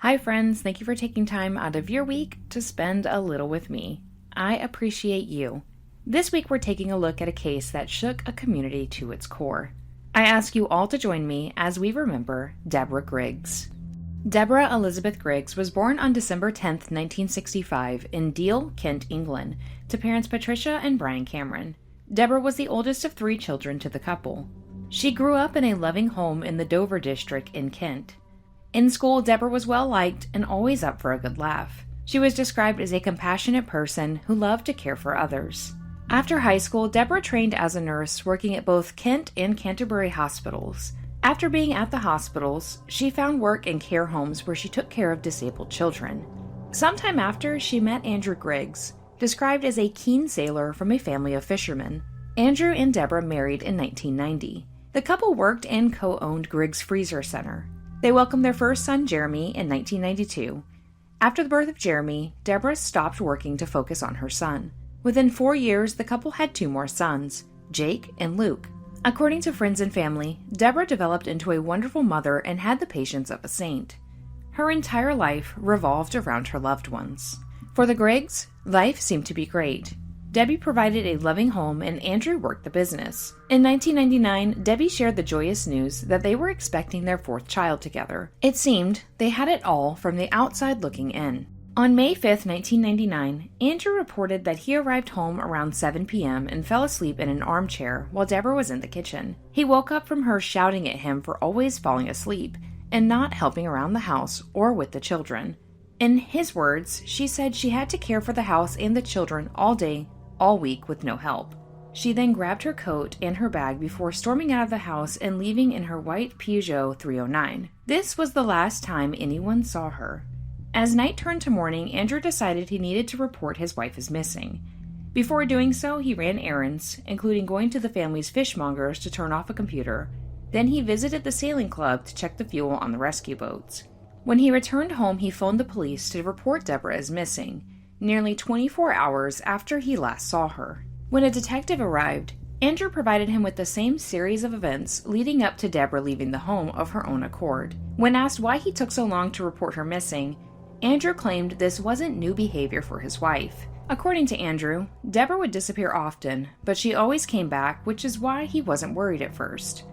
Hi friends, thank you for taking time out of your week to spend a little with me. I appreciate you. This week we're taking a look at a case that shook a community to its core. I ask you all to join me as we remember Deborah Griggs. Deborah Elizabeth Griggs was born on December 10, 1965 in Deal, Kent, England, to parents Patricia and Brian Cameron. Deborah was the oldest of 3 children to the couple. She grew up in a loving home in the Dover district in Kent. In school, Deborah was well-liked and always up for a good laugh. She was described as a compassionate person who loved to care for others. After high school, Deborah trained as a nurse working at both Kent and Canterbury hospitals. After being at the hospitals, she found work in care homes where she took care of disabled children. Sometime after, she met Andrew Griggs, described as a keen sailor from a family of fishermen. Andrew and Deborah married in 1990. The couple worked and co-owned Griggs Freezer Center. They welcomed their first son, Jeremy, in 1992. After the birth of Jeremy, Deborah stopped working to focus on her son. Within 4 years, the couple had 2 more sons, Jake and Luke. According to friends and family, Deborah developed into a wonderful mother and had the patience of a saint. Her entire life revolved around her loved ones. For the Griggs, life seemed to be great. Debbie provided a loving home and Andrew worked the business. In 1999, Debbie shared the joyous news that they were expecting their 4th child together. It seemed they had it all from the outside looking in. On May 5, 1999, Andrew reported that he arrived home around 7 p.m. and fell asleep in an armchair while Deborah was in the kitchen. He woke up from her shouting at him for always falling asleep and not helping around the house or with the children. In his words, she said she had to care for the house and the children all day, all week with no help. She then grabbed her coat and her bag before storming out of the house and leaving in her white Peugeot 309. This was the last time anyone saw her. As night turned to morning, Andrew decided he needed to report his wife as missing. Before doing so, he ran errands, including going to the family's fishmongers to turn off a computer. Then he visited the sailing club to check the fuel on the rescue boats. When he returned home, he phoned the police to report Deborah as missing, nearly 24 hours after he last saw her. When a detective arrived, Andrew provided him with the same series of events leading up to Deborah leaving the home of her own accord. When asked why he took so long to report her missing, Andrew claimed this wasn't new behavior for his wife. According to Andrew, Deborah would disappear often, but she always came back, which is why he wasn't worried at first.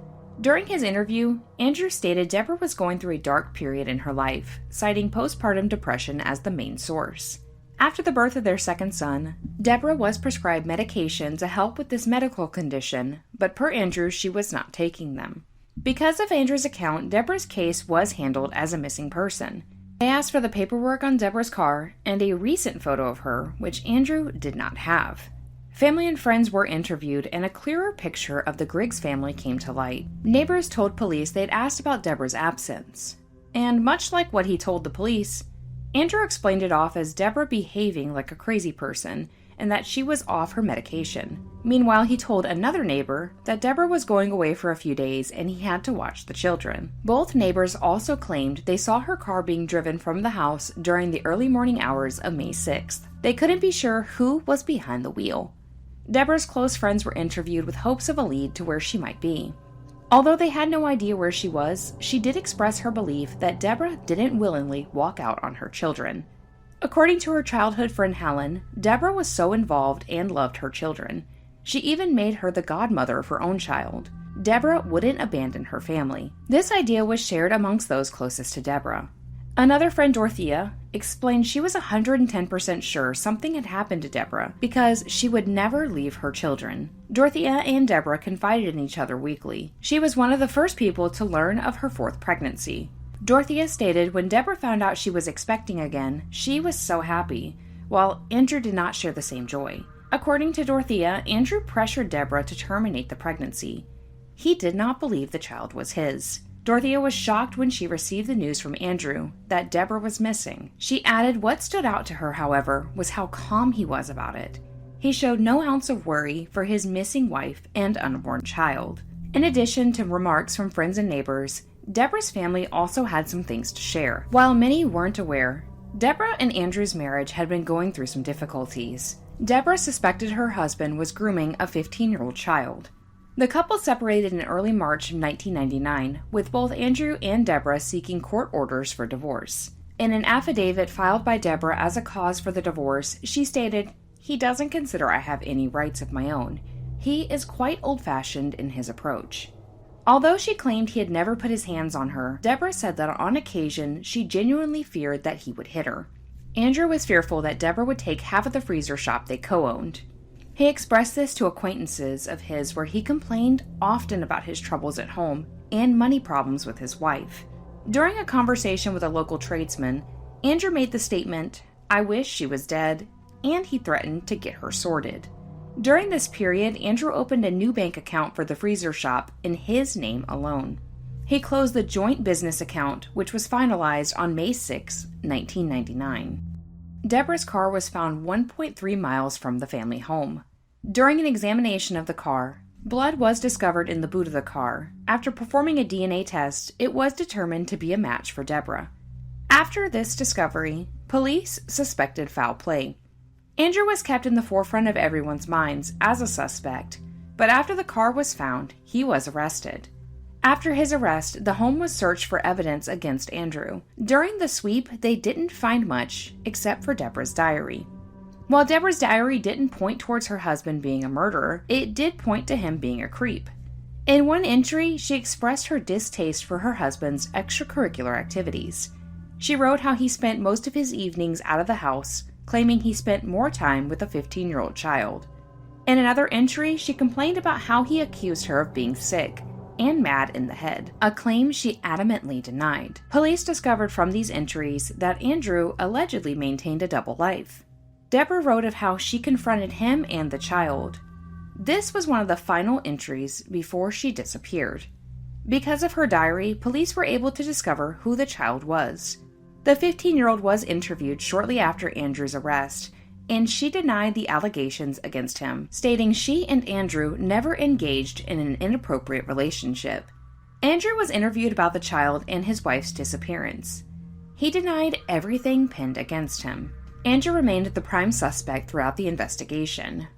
During his interview, Andrew stated Deborah was going through a dark period in her life, citing postpartum depression as the main source. After the birth of their 2nd son, Deborah was prescribed medication to help with this medical condition, but per Andrew, she was not taking them. Because of Andrew's account, Deborah's case was handled as a missing person. They asked for the paperwork on Deborah's car and a recent photo of her, which Andrew did not have. Family and friends were interviewed, and a clearer picture of the Griggs family came to light. Neighbors told police they'd asked about Deborah's absence. And much like what he told the police, Andrew explained it off as Deborah behaving like a crazy person and that she was off her medication. Meanwhile, he told another neighbor that Deborah was going away for a few days and he had to watch the children. Both neighbors also claimed they saw her car being driven from the house during the early morning hours of May 6th. They couldn't be sure who was behind the wheel. Deborah's close friends were interviewed with hopes of a lead to where she might be. Although they had no idea where she was, she did express her belief that Deborah didn't willingly walk out on her children. According to her childhood friend Helen, Deborah was so involved and loved her children. She even made her the godmother of her own child. Deborah wouldn't abandon her family. This idea was shared amongst those closest to Deborah. Another friend, Dorothea, explained she was 110% sure something had happened to Deborah because she would never leave her children. Dorothea and Deborah confided in each other weekly. She was one of the first people to learn of her 4th pregnancy. Dorothea stated when Deborah found out she was expecting again, she was so happy, while Andrew did not share the same joy. According to Dorothea, Andrew pressured Deborah to terminate the pregnancy. He did not believe the child was his. Dorothea was shocked when she received the news from Andrew that Deborah was missing. She added what stood out to her, however, was how calm he was about it. He showed no ounce of worry for his missing wife and unborn child. In addition to remarks from friends and neighbors, Deborah's family also had some things to share. While many weren't aware, Deborah and Andrew's marriage had been going through some difficulties. Deborah suspected her husband was grooming a 15-year-old child. The couple separated in early March of 1999, with both Andrew and Deborah seeking court orders for divorce. In an affidavit filed by Deborah as a cause for the divorce, she stated, "He doesn't consider I have any rights of my own. He is quite old-fashioned in his approach." Although she claimed he had never put his hands on her, Deborah said that on occasion she genuinely feared that he would hit her. Andrew was fearful that Deborah would take half of the freezer shop they co-owned. He expressed this to acquaintances of his where he complained often about his troubles at home and money problems with his wife. During a conversation with a local tradesman, Andrew made the statement, "I wish she was dead," and he threatened to get her sorted. During this period, Andrew opened a new bank account for the freezer shop in his name alone. He closed the joint business account, which was finalized on May 6, 1999. Deborah's car was found 1.3 miles from the family home. During an examination of the car, blood was discovered in the boot of the car. After performing a DNA test, it was determined to be a match for Deborah. After this discovery, police suspected foul play. Andrew was kept in the forefront of everyone's minds as a suspect, but after the car was found, he was arrested. After his arrest, the home was searched for evidence against Andrew. During the sweep, they didn't find much except for Deborah's diary. While Deborah's diary didn't point towards her husband being a murderer, it did point to him being a creep. In one entry, she expressed her distaste for her husband's extracurricular activities. She wrote how he spent most of his evenings out of the house, claiming he spent more time with a 15-year-old child. In another entry, she complained about how he accused her of being sick and mad in the head, a claim she adamantly denied. Police discovered from these entries that Andrew allegedly maintained a double life. Deborah wrote of how she confronted him and the child. This was one of the final entries before she disappeared. Because of her diary, police were able to discover who the child was. The 15-year-old was interviewed shortly after Andrew's arrest, and she denied the allegations against him, stating she and Andrew never engaged in an inappropriate relationship. Andrew was interviewed about the child and his wife's disappearance. He denied everything pinned against him. Andrew remained the prime suspect throughout the investigation.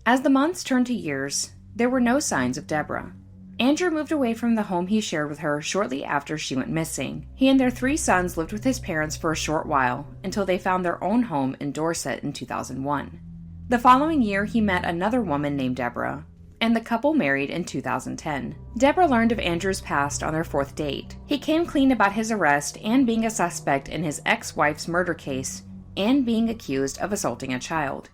As the months turned to years, there were no signs of Deborah. Andrew moved away from the home he shared with her shortly after she went missing. He and their 3 sons lived with his parents for a short while until they found their own home in Dorset in 2001. The following year, he met another woman named Deborah, and the couple married in 2010. Deborah learned of Andrew's past on their 4th date. He came clean about his arrest and being a suspect in his ex-wife's murder case and being accused of assaulting a child.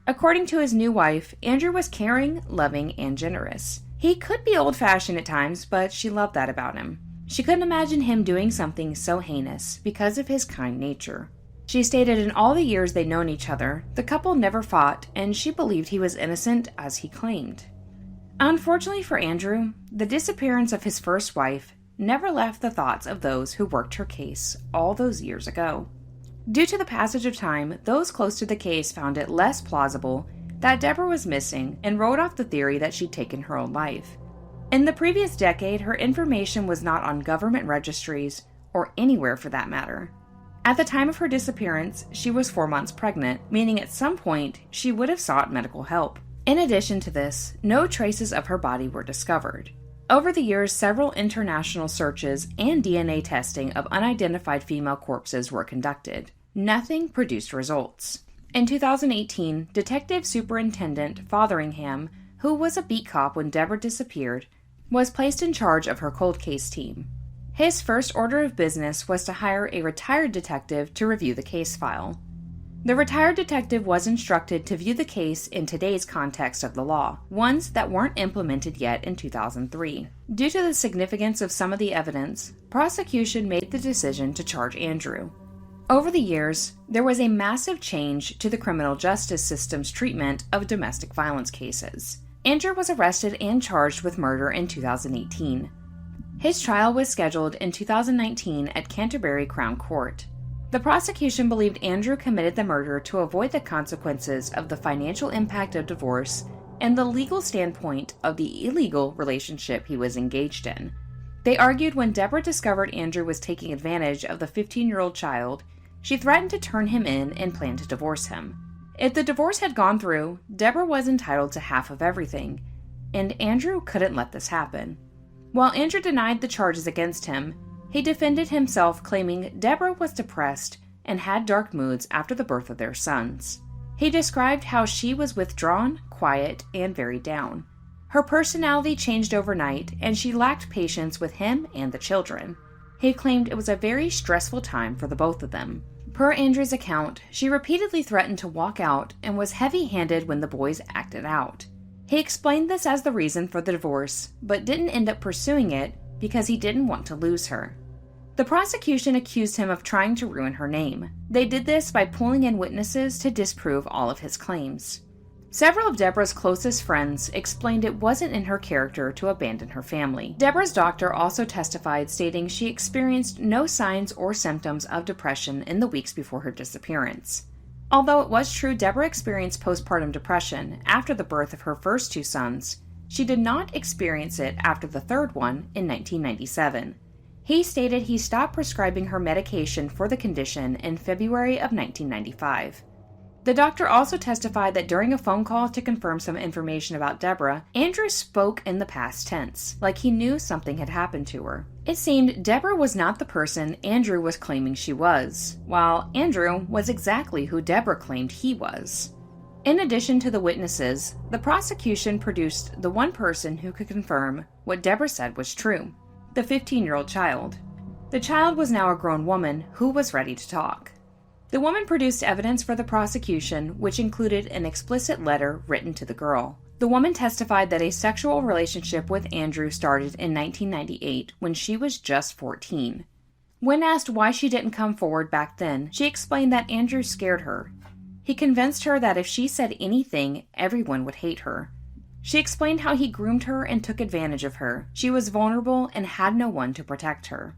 According to his new wife, Andrew was caring, loving, and generous. He could be old-fashioned at times, but she loved that about him. She couldn't imagine him doing something so heinous because of his kind nature. She stated in all the years they'd known each other, the couple never fought, and she believed he was innocent as he claimed. Unfortunately for Andrew, the disappearance of his first wife never left the thoughts of those who worked her case all those years ago. Due to the passage of time, those close to the case found it less plausible that Deborah was missing and wrote off the theory that she'd taken her own life. In the previous decade, her information was not on government registries or anywhere for that matter. At the time of her disappearance, she was 4 months pregnant, meaning at some point she would have sought medical help. In addition to this, no traces of her body were discovered. Over the years, several international searches and DNA testing of unidentified female corpses were conducted. Nothing produced results. In 2018, Detective Superintendent Fotheringham, who was a beat cop when Deborah disappeared, was placed in charge of her cold case team. His first order of business was to hire a retired detective to review the case file. The retired detective was instructed to view the case in today's context of the law, ones that weren't implemented yet in 2003. Due to the significance of some of the evidence, prosecution made the decision to charge Andrew. Over the years, there was a massive change to the criminal justice system's treatment of domestic violence cases. Andrew was arrested and charged with murder in 2018. His trial was scheduled in 2019 at Canterbury Crown Court. The prosecution believed Andrew committed the murder to avoid the consequences of the financial impact of divorce and the legal standpoint of the illegal relationship he was engaged in. They argued when Deborah discovered Andrew was taking advantage of the 15-year-old child, she threatened to turn him in and planned to divorce him. If the divorce had gone through, Deborah was entitled to half of everything, and Andrew couldn't let this happen. While Andrew denied the charges against him, He defended himself, claiming Deborah was depressed and had dark moods after the birth of their sons. He described how she was withdrawn, quiet, and very down. Her personality changed overnight, and she lacked patience with him and the children. He claimed it was a very stressful time for the both of them. Per Andrew's account, she repeatedly threatened to walk out and was heavy-handed when the boys acted out. He explained this as the reason for the divorce, but didn't end up pursuing it because he didn't want to lose her. The prosecution accused him of trying to ruin her name. They did this by pulling in witnesses to disprove all of his claims. Several of Deborah's closest friends explained it wasn't in her character to abandon her family. Deborah's doctor also testified, stating she experienced no signs or symptoms of depression in the weeks before her disappearance. Although it was true Deborah experienced postpartum depression after the birth of her first two sons, she did not experience it after the third one in 1997. He stated he stopped prescribing her medication for the condition in February of 1995. The doctor also testified that during a phone call to confirm some information about Deborah, Andrew spoke in the past tense, like he knew something had happened to her. It seemed Deborah was not the person Andrew was claiming she was, while Andrew was exactly who Deborah claimed he was. In addition to the witnesses, the prosecution produced the one person who could confirm what Deborah said was true: the 15-year-old child. The child was now a grown woman who was ready to talk. The woman produced evidence for the prosecution, which included an explicit letter written to the girl. The woman testified that a sexual relationship with Andrew started in 1998 when she was just 14. When asked why she didn't come forward back then, she explained that Andrew scared her. He convinced her that if she said anything, everyone would hate her. She explained how he groomed her and took advantage of her. She was vulnerable and had no one to protect her.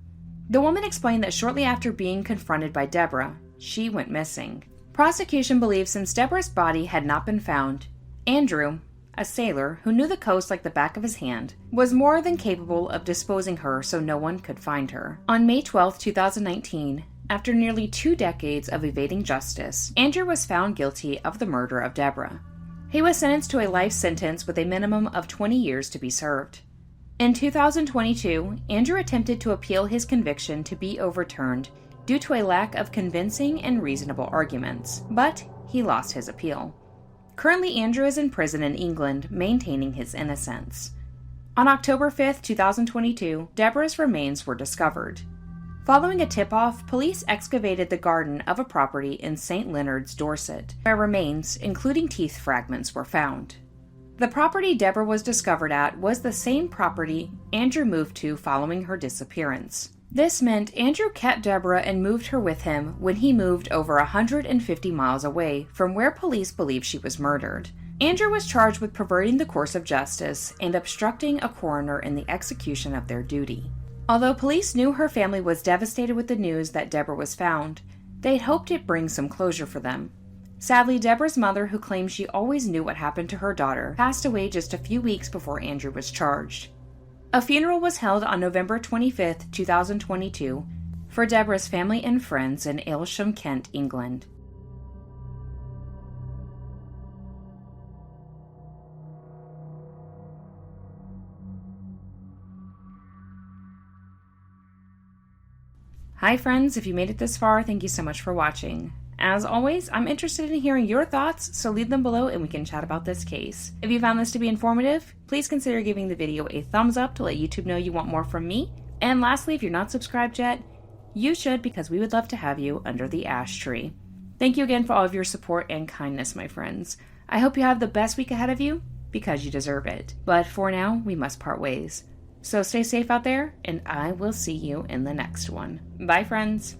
The woman explained that shortly after being confronted by Deborah, she went missing. Prosecution believes since Deborah's body had not been found, Andrew, a sailor who knew the coast like the back of his hand, was more than capable of disposing her so no one could find her. On May 12, 2019, after nearly 2 decades of evading justice, Andrew was found guilty of the murder of Deborah. He was sentenced to a life sentence with a minimum of 20 years to be served. In 2022, Andrew attempted to appeal his conviction to be overturned due to a lack of convincing and reasonable arguments, but he lost his appeal. Currently, Andrew is in prison in England, maintaining his innocence. On October 5, 2022, Deborah's remains were discovered. Following a tip-off, police excavated the garden of a property in St. Leonard's, Dorset, where remains, including teeth fragments, were found. The property Deborah was discovered at was the same property Andrew moved to following her disappearance. This meant Andrew kept Deborah and moved her with him when he moved over 150 miles away from where police believe she was murdered. Andrew was charged with perverting the course of justice and obstructing a coroner in the execution of their duty. Although police knew her family was devastated with the news that Deborah was found, they'd hoped it'd bring some closure for them. Sadly, Deborah's mother, who claimed she always knew what happened to her daughter, passed away just a few weeks before Andrew was charged. A funeral was held on November 25, 2022, for Deborah's family and friends in Aylsham, Kent, England. Hi friends, if you made it this far, thank you so much for watching. As always, I'm interested in hearing your thoughts, so leave them below and we can chat about this case. If you found this to be informative, please consider giving the video a thumbs up to let YouTube know you want more from me. And lastly, if you're not subscribed yet, you should, because we would love to have you under the ash tree. Thank you again for all of your support and kindness, my friends. I hope you have the best week ahead of you, because you deserve it. But for now, we must part ways. So stay safe out there, and I will see you in the next one. Bye, friends.